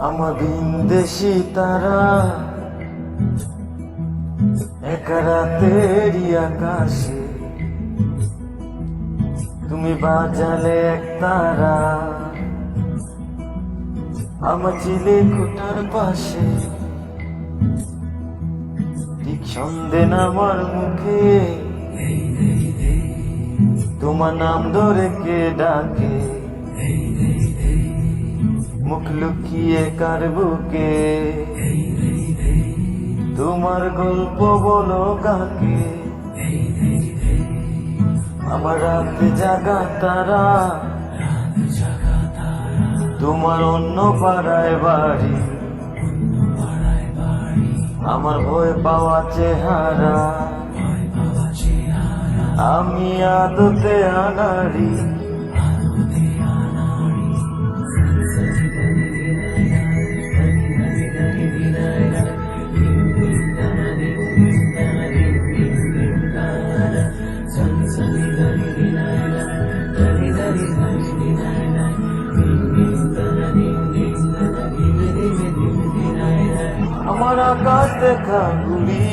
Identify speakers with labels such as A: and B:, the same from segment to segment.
A: আমার বিন্দেশি তারা এক রাতেরই আকাশে তুমি বাজালে এক তারা আমার চিলে কোটার পাশে ঠিক সন্ধে আমার মুখে তোমার নাম ধরে কে ডাকে মুখ লুকিয়ে কার বুকে তোমার গল্প বলো কাকে আমার রাতে জাগা তারা তোমার অন্য পাড়ায় বাড়ি আমার ভয় পাওয়া চেহারা আমি আদতে আনারি আমার আকাশ দেখা ঘুরি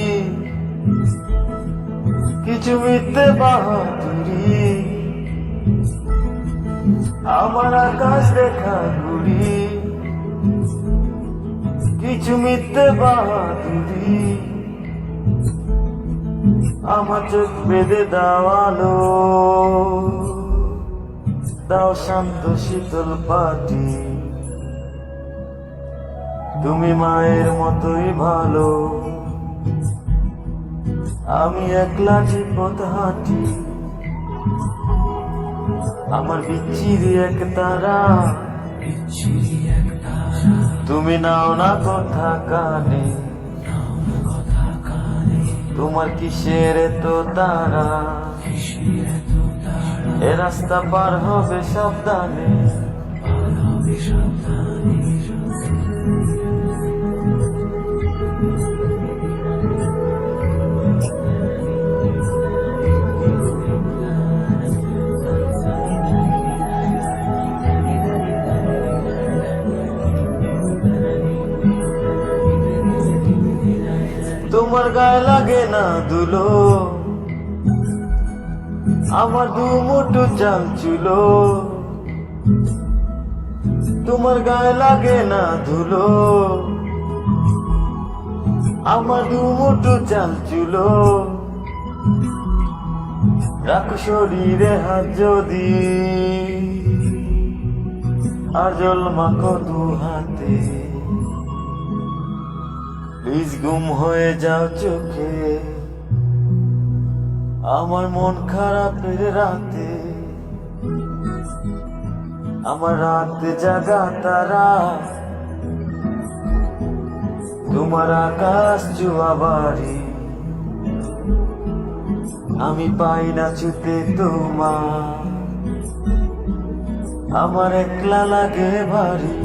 A: কিছু মিথ্যে বাহাদুরি আমার আকাশ দেখা ঘুরি কিছু মিথ্যে বাহাদুরি আমার চোখ বেঁধে দাওয়ালো দাও শান্ত শীতল পাটি তুমি মায়ের মতোই ভালো আমি একলা পথ হাঁটি আমার বিচ্ছিরি এক তারা তুমি নাও না কথা কানে তোমার কিসের তো তারা এ রাস্তা পার হবে সাবধানে তোমার গায়ে লাগে না ধুলো আমার দু মুঠো চাল চুলো তোমার গায়ে লাগে না ধুলো আমার দু মুঠো চাল চুলো রাখো শরীরে হাত যদি আর জল মাখো দু হাতে প্লিজ গুম হয়ে যাও চোখে আমার মন খারাপের রাতে আমার রাতে জাগা তারা তোমার আকাশ জুয়া বাড়ি আমি পাই না ছুতে তোমার আমার একলা লাগে ভারী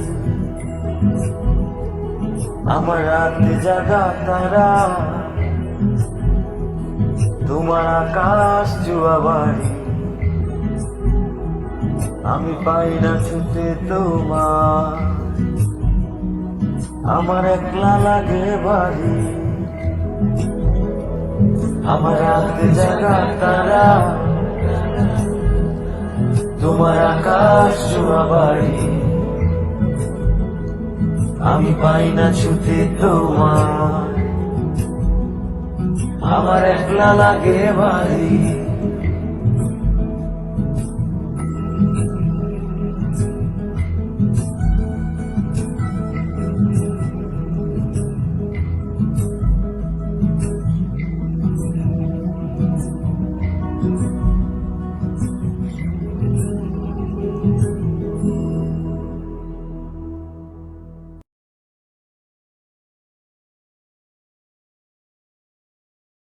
A: আমার রাতে জাগা তারা তোমার আকাশ জুয়া বাড়ি আমি পাই না ছুটে তোমার আমার একলা লাগে বাড়ি আমার রাতে জাগা তারা তোমার আকাশ জুয়া বাড়ি আমি পাই না ছুটে তোমার আমার একলা লাগে বাড়ি।